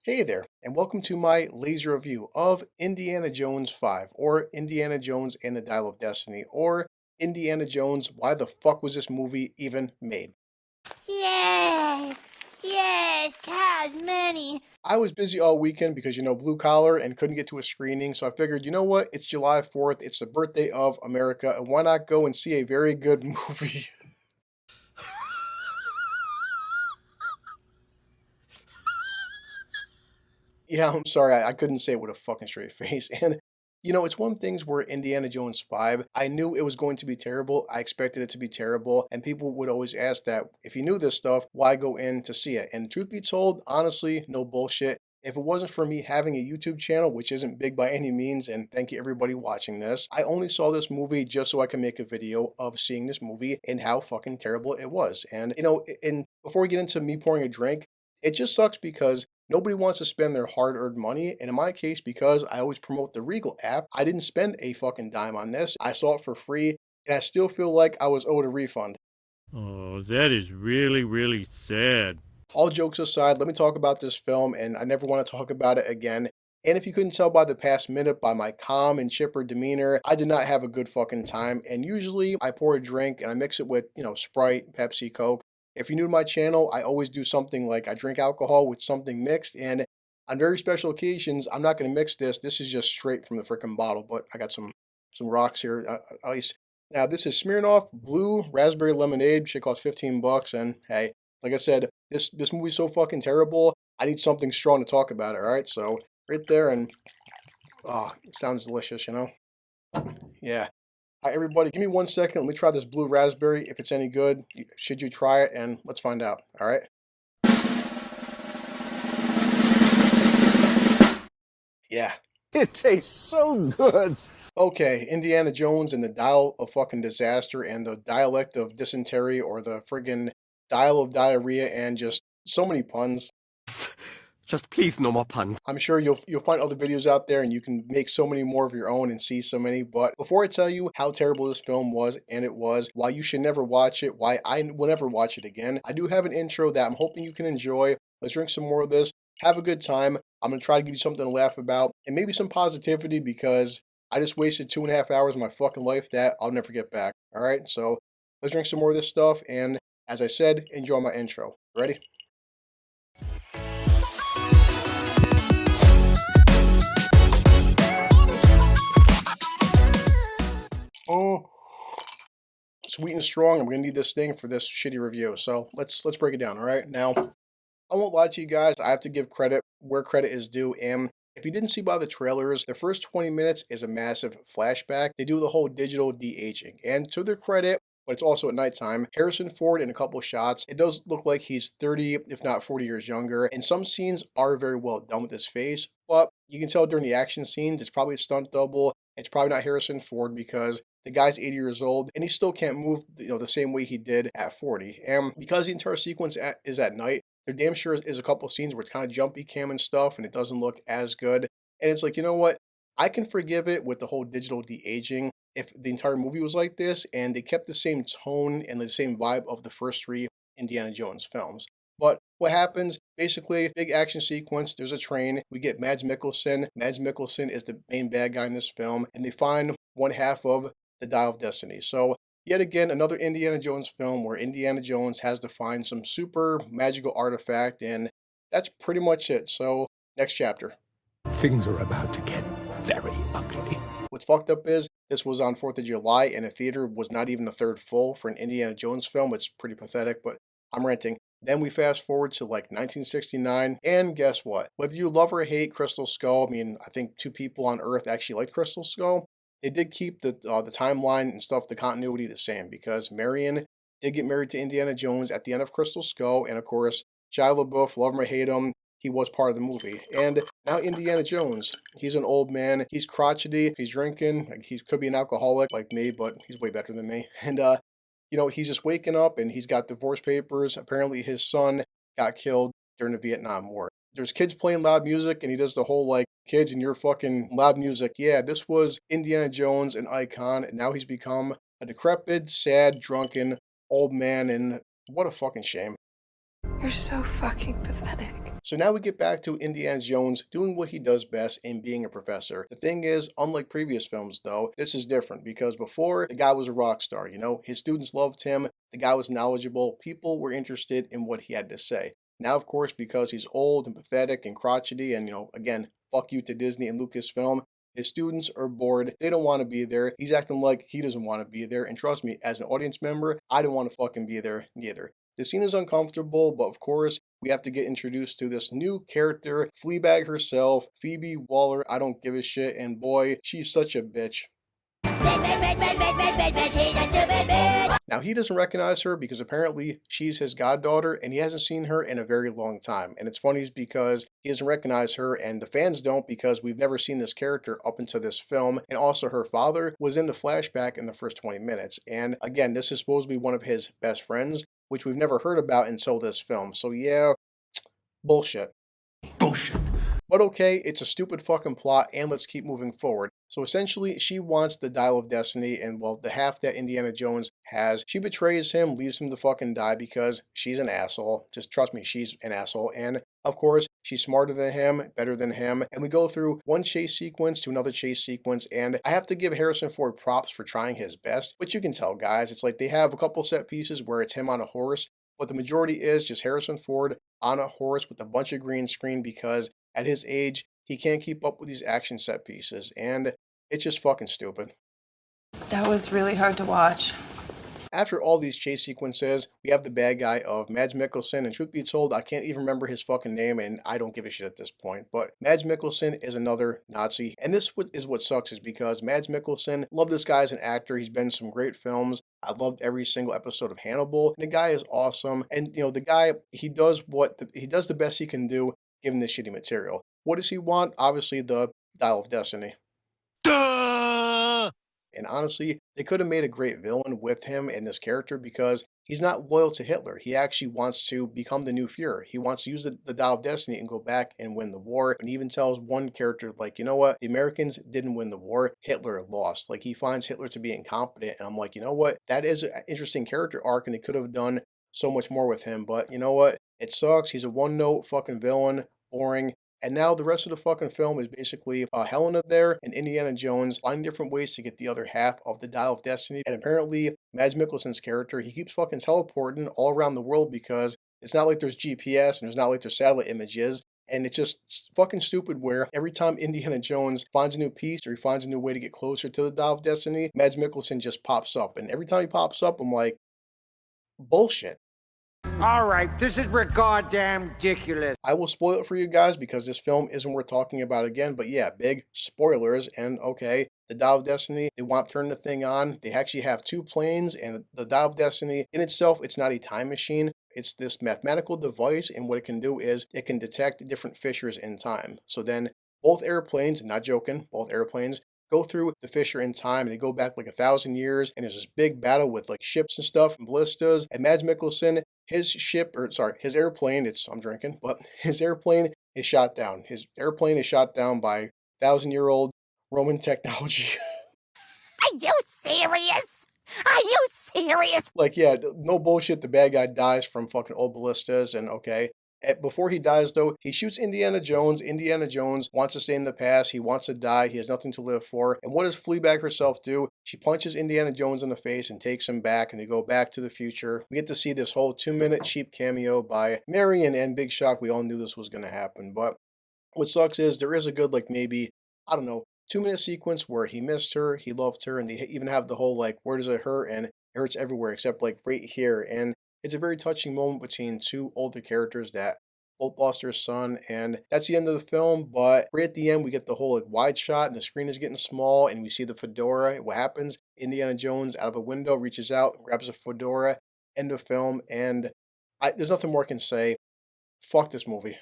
Hey there, and welcome to my laser review of Indiana Jones 5, or Indiana Jones and the Dial of Destiny, or Indiana Jones, why the fuck was this movie even made? Yay! Yes, cows money. I was busy all weekend because, blue collar and couldn't get to a screening, so I figured, you know what, it's July 4th, it's the birthday of America, and why not go and see a very good movie? Yeah, I'm sorry, I couldn't say it with a fucking straight face. And it's one of the things where Indiana Jones 5, I knew it was going to be terrible. I expected it to be terrible. And people would always ask that if you knew this stuff, why go in to see it? And truth be told, honestly, no bullshit. If it wasn't for me having a YouTube channel, which isn't big by any means, and thank you everybody watching this, I only saw this movie just so I can make a video of seeing this movie and how fucking terrible it was. And, and before we get into me pouring a drink, it just sucks because nobody wants to spend their hard earned money. And in my case, because I always promote the Regal app, I didn't spend a fucking dime on this. I saw it for free, and I still feel like I was owed a refund. Oh, that is really, really sad. All jokes aside, let me talk about this film, and I never want to talk about it again. And if you couldn't tell by the past minute by my calm and chipper demeanor, I did not have a good fucking time. And usually I pour a drink and I mix it with, Sprite, Pepsi, Coke. If you're new to my channel, I always do something like I drink alcohol with something mixed. And on very special occasions, I'm not going to mix this. This is just straight from the freaking bottle. But I got some rocks here, ice. Now this is Smirnoff Blue Raspberry Lemonade. Shit costs $15, and hey, like I said, this movie's so fucking terrible. I need something strong to talk about it. All right, so right there, and sounds delicious. Yeah. All right, everybody, give me 1 second. Let me try this blue raspberry. If it's any good, should you try it? And let's find out. All right. Yeah. It tastes so good. Okay, Indiana Jones and the Dial of fucking disaster and the dialect of dysentery or the friggin' dial of diarrhea and just so many puns. Just please, no more puns. I'm sure you'll find other videos out there and you can make so many more of your own and see so many. But before I tell you how terrible this film was, and it was, why you should never watch it, why I will never watch it again, I do have an intro that I'm hoping you can enjoy. Let's drink some more of this. Have a good time. I'm gonna try to give you something to laugh about and maybe some positivity because I just wasted 2.5 hours of my fucking life that I'll never get back. All right, so let's drink some more of this stuff and as I said, enjoy my intro. Ready? Oh, sweet and strong. I'm gonna need this thing for this shitty review. So let's break it down. All right. Now, I won't lie to you guys. I have to give credit where credit is due. And if you didn't see by the trailers, the first 20 minutes is a massive flashback. They do the whole digital de-aging. And to their credit, but it's also at nighttime, Harrison Ford in a couple shots, it does look like he's 30, if not 40 years younger. And some scenes are very well done with his face, but you can tell during the action scenes, it's probably a stunt double. It's probably not Harrison Ford because the guy's 80 years old and he still can't move, the same way he did at 40. And because the entire sequence is at night, there damn sure is a couple scenes where it's kind of jumpy cam and stuff, and it doesn't look as good. And it's like, you know what? I can forgive it with the whole digital de-aging if the entire movie was like this and they kept the same tone and the same vibe of the first three Indiana Jones films. But what happens? Basically, big action sequence. There's a train. We get Mads Mikkelsen. Mads Mikkelsen is the main bad guy in this film, and they find one half of the Dial of Destiny. So yet again, another Indiana Jones film where Indiana Jones has to find some super magical artifact, and that's pretty much it. So, next chapter. Things are about to get very ugly. What's fucked up is this was on 4th of July, and a theater was not even a third full for an Indiana Jones film. It's pretty pathetic, but I'm renting. Then we fast forward to like 1969, and guess what? Whether you love or hate Crystal Skull, I mean, I think two people on Earth actually like Crystal Skull. They did keep the timeline and stuff, the continuity the same because Marion did get married to Indiana Jones at the end of Crystal Skull, and of course, Shia LaBeouf, love him or hate him, he was part of the movie. And now Indiana Jones, he's an old man, he's crotchety, he's drinking, like he could be an alcoholic like me, but he's way better than me. And he's just waking up and he's got divorce papers. Apparently his son got killed during the Vietnam War. There's kids playing loud music and he does the whole like kids and your fucking loud music. Yeah, this was Indiana Jones, an icon, and now he's become a decrepit, sad, drunken old man, and what a fucking shame. You're so fucking pathetic. So now we get back to Indiana Jones doing what he does best in being a professor. The thing is, unlike previous films though, this is different because before, the guy was a rock star, you know? His students loved him, the guy was knowledgeable, people were interested in what he had to say. Now, of course, because he's old and pathetic and crotchety and, again, fuck you to Disney and Lucasfilm, his students are bored. They don't want to be there. He's acting like he doesn't want to be there. And trust me, as an audience member, I don't want to fucking be there neither. The scene is uncomfortable, but of course, we have to get introduced to this new character, Fleabag herself, Phoebe Waller. I don't give a shit, and boy, she's such a bitch. Now, he doesn't recognize her because apparently she's his goddaughter and he hasn't seen her in a very long time. And it's funny because he doesn't recognize her and the fans don't because we've never seen this character up until this film. And also, her father was in the flashback in the first 20 minutes. And again, this is supposed to be one of his best friends, which we've never heard about until this film. So, yeah, bullshit. Bullshit. But okay, it's a stupid fucking plot, and let's keep moving forward. So essentially, she wants the Dial of Destiny, and well, the half that Indiana Jones has, she betrays him, leaves him to fucking die because she's an asshole. Just trust me, she's an asshole. And of course, she's smarter than him, better than him. And we go through one chase sequence to another chase sequence, and I have to give Harrison Ford props for trying his best. But you can tell, guys, it's like they have a couple set pieces where it's him on a horse, but the majority is just Harrison Ford on a horse with a bunch of green screen because at his age, he can't keep up with these action set pieces, and it's just fucking stupid. That was really hard to watch. After all these chase sequences, we have the bad guy of Mads Mikkelsen, and truth be told, I can't even remember his fucking name, and I don't give a shit at this point. But Mads Mikkelsen is another Nazi, and this is what sucks is because Mads Mikkelsen, love this guy as an actor. He's been in some great films. I loved every single episode of Hannibal, and the guy is awesome. And the guy, he does the best he can do given this shitty material. What does he want? Obviously, the Dial of Destiny. Duh! And honestly, they could have made a great villain with him and this character because he's not loyal to Hitler. He actually wants to become the new Fuhrer. He wants to use the Dial of Destiny and go back and win the war. And he even tells one character, like, you know what? The Americans didn't win the war. Hitler lost. Like, he finds Hitler to be incompetent. And I'm like, you know what? That is an interesting character arc, and they could have done so much more with him. But you know what? It sucks. He's a one-note fucking villain. Boring. And now the rest of the fucking film is basically Helena there and Indiana Jones finding different ways to get the other half of the Dial of Destiny. And apparently, Mads Mikkelsen's character, he keeps fucking teleporting all around the world because it's not like there's GPS and there's not like there's satellite images. And it's just fucking stupid where every time Indiana Jones finds a new piece or he finds a new way to get closer to the Dial of Destiny, Mads Mikkelsen just pops up. And every time he pops up, I'm like, bullshit. All right, this is goddamn ridiculous. I will spoil it for you guys because this film isn't worth talking about again, but yeah, big spoilers. And okay, the Dial of Destiny, they want to turn the thing on. They actually have two planes, and the Dial of Destiny in itself, it's not a time machine. It's this mathematical device, and what it can do is it can detect different fissures in time. So then both airplanes, not joking, both airplanes go through the fissure in time, and they go back like 1,000 years, and there's this big battle with like ships and stuff and ballistas, and Mads Mikkelsen, his airplane, I'm drinking, but his airplane is shot down. His airplane is shot down by 1,000-year-old Roman technology. Are you serious? Are you serious? Like, yeah, no bullshit, the bad guy dies from fucking old ballistas, and okay. Before he dies, though, he shoots Indiana Jones. Indiana Jones wants to stay in the past. He wants to die. He has nothing to live for. And what does Fleabag herself do? She punches Indiana Jones in the face and takes him back, and they go back to the future. We get to see this whole 2-minute cheap cameo by Marion, and big shock, we all knew this was going to happen. But what sucks is there is a good, like, maybe, I don't know, 2-minute sequence where he missed her, he loved her, and they even have the whole, like, where does it hurt? And it hurts everywhere except, like, right here. And it's a very touching moment between two older characters that both lost their son, and that's the end of the film. But right at the end, we get the whole like wide shot, and the screen is getting small, and we see the fedora. What happens? Indiana Jones out of a window reaches out, grabs a fedora. End of film, and there's nothing more I can say. Fuck this movie.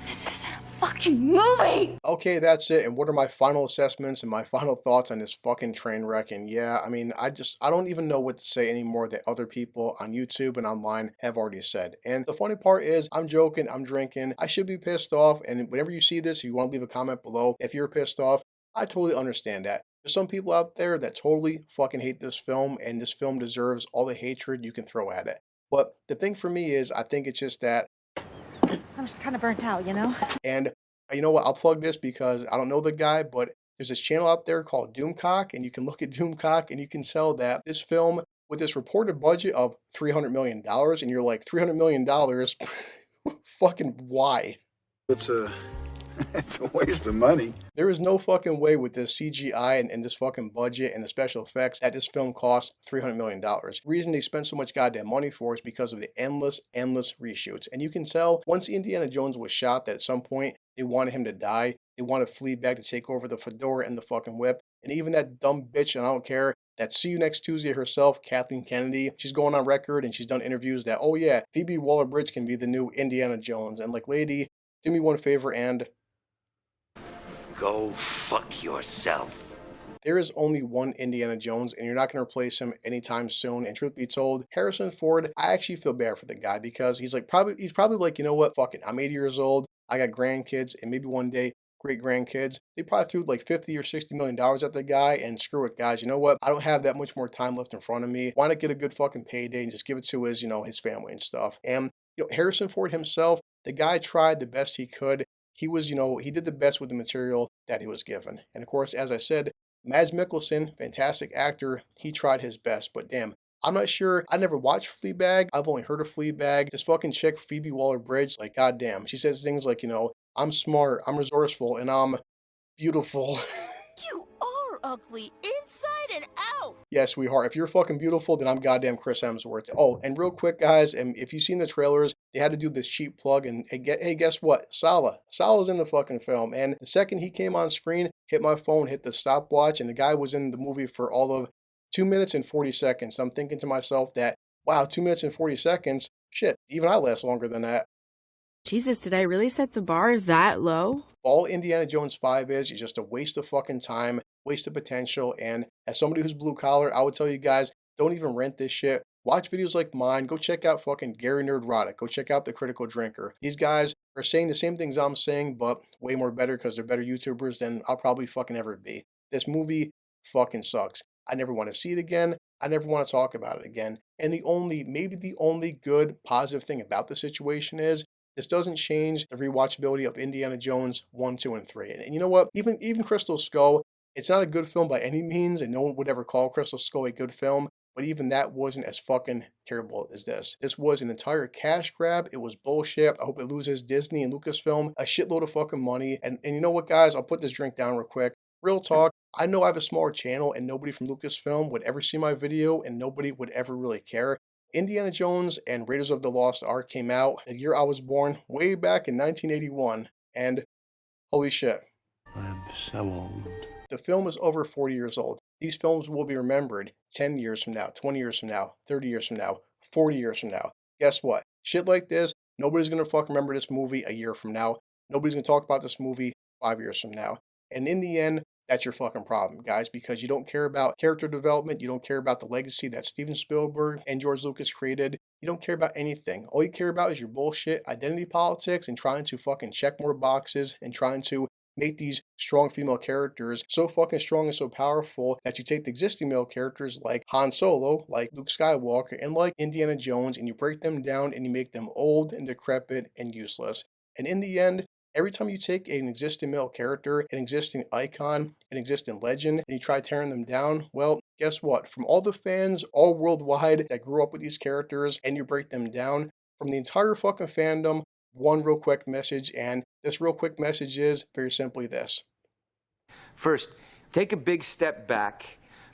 This isn't a fucking movie! Okay, that's it. And what are my final assessments and my final thoughts on this fucking train wreck? And yeah, I mean, I don't even know what to say anymore that other people on YouTube and online have already said. And the funny part is, I'm joking, I'm drinking, I should be pissed off. And whenever you see this, if you want to leave a comment below, if you're pissed off, I totally understand that. There's some people out there that totally fucking hate this film, and this film deserves all the hatred you can throw at it. But the thing for me is, I think it's just that I'm I'm just kind of burnt out, you know? And you know what? I'll plug this because I don't know the guy, but there's this channel out there called Doomcock, and you can look at Doomcock and you can tell that this film with this reported budget of $300 million, and you're like, $300 million? Fucking why? It's a it's a waste of money. There is no fucking way with this CGI and this fucking budget and the special effects that this film cost $300 million. The reason they spent so much goddamn money for is because of the endless reshoots. And you can tell once Indiana Jones was shot that at some point they wanted him to die. They wanted Fleabag to take over the fedora and the fucking whip. And even that dumb bitch, and I don't care, that See You Next Tuesday herself, Kathleen Kennedy, she's going on record and she's done interviews that, oh yeah, Phoebe Waller-Bridge can be the new Indiana Jones. And like, lady, do me one favor and go fuck yourself. there is only one Indiana Jones, and you're not going to replace him anytime soon. And truth be told, Harrison Ford, I actually feel bad for the guy because he's probably like, you know what, fuck it, I'm 80 years old, I got grandkids, and maybe one day great grandkids. They probably threw like $50 or $60 million at the guy, and screw it, guys. You know what? I don't have that much more time left in front of me. Why not get a good fucking payday and just give it to his, his family and stuff? And Harrison Ford himself, the guy tried the best he could. He was, he did the best with the material that he was given. And of course, as I said, Mads Mikkelsen, fantastic actor, he tried his best, but damn, I'm not sure. I never watched Fleabag. I've only heard of Fleabag. This fucking chick, Phoebe Waller-Bridge, like, goddamn, she says things like, I'm smart, I'm resourceful, and I'm beautiful. You are ugly inside and out. Yeah, sweetheart, if you're fucking beautiful, then I'm goddamn Chris Hemsworth. Oh, and real quick, guys, and if you've seen the trailers, they had to do this cheap plug, and hey, guess what? Salah's in the fucking film, and the second he came on screen, hit my phone, hit the stopwatch, and the guy was in the movie for all of 2 minutes and 40 seconds. I'm thinking to myself that, wow, 2 minutes and 40 seconds? Shit, even I last longer than that. Jesus, did I really set the bar that low? All Indiana Jones 5 is just a waste of fucking time, waste of potential, and as somebody who's blue collar, I would tell you guys, don't even rent this shit. Watch videos like mine. Go check out fucking Gary Nerdrotic. Go check out The Critical Drinker. These guys are saying the same things I'm saying, but way more better because they're better YouTubers than I'll probably fucking ever be. This movie fucking sucks. I never want to see it again. I never want to talk about it again. And maybe the only good, positive thing about the situation is this doesn't change the rewatchability of Indiana Jones 1, 2, and 3. And you know what? Even Crystal Skull, it's not a good film by any means, and no one would ever call Crystal Skull a good film, but even that wasn't as fucking terrible as this. This was an entire cash grab. It was bullshit. I hope it loses Disney and Lucasfilm a shitload of fucking money. And you know what, guys? I'll put this drink down real quick. Real talk, I know I have a smaller channel and nobody from Lucasfilm would ever see my video and nobody would ever really care. Indiana Jones and Raiders of the Lost Ark came out the year I was born, way back in 1981, and holy shit. I'm so old. The film is over 40 years old. These films will be remembered 10 years from now, 20 years from now, 30 years from now, 40 years from now. Guess what? Shit like this, nobody's gonna fucking remember this movie a year from now. Nobody's gonna talk about this movie 5 years from now. And in the end, that's your fucking problem, guys, because you don't care about character development. You don't care about the legacy that Steven Spielberg and George Lucas created. You don't care about anything. All you care about is your bullshit identity politics and trying to fucking check more boxes and trying to make these strong female characters so fucking strong and so powerful that you take the existing male characters like Han Solo, like Luke Skywalker, and like Indiana Jones, and you break them down and you make them old and decrepit and useless. And in the end, every time you take an existing male character, an existing icon, an existing legend, and you try tearing them down, well, guess what? From all the fans all worldwide that grew up with these characters and you break them down, from the entire fucking fandom, one real quick message, and this real quick message is very simply this. First, take a big step back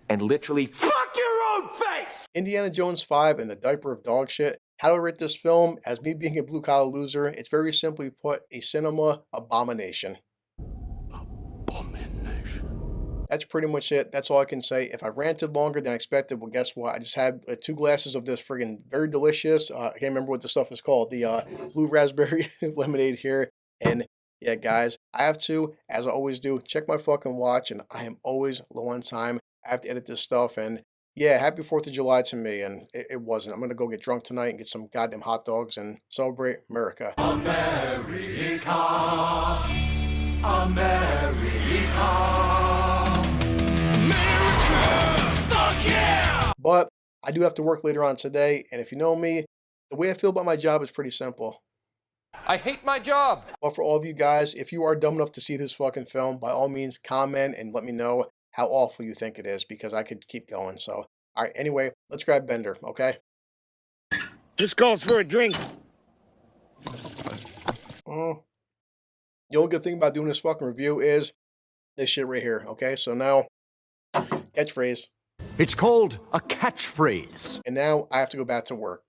and literally fuck your own face! Indiana Jones 5 and the diaper of dog shit. How do I rate this film? As me being a blue-collar loser, it's very simply put, a cinema abomination. Abomination. That's pretty much it. That's all I can say. If I ranted longer than I expected, well, guess what? I just had 2 glasses of this friggin' very delicious, I can't remember what the stuff is called, the blue raspberry lemonade here. And yeah, guys, I have to, as I always do, check my fucking watch, and I am always low on time. I have to edit this stuff, and yeah, happy 4th of July to me, and it wasn't. I'm going to go get drunk tonight and get some goddamn hot dogs and celebrate America. America, America, America, fuck yeah! But I do have to work later on today, and if you know me, the way I feel about my job is pretty simple. I hate my job. But for all of you guys, if you are dumb enough to see this fucking film, by all means comment and let me know how awful you think it is, because I could keep going. So, alright, anyway, let's grab Bender, okay? This calls for a drink. The only good thing about doing this fucking review is this shit right here, okay? So now, catchphrase. It's called a catchphrase. And now I have to go back to work.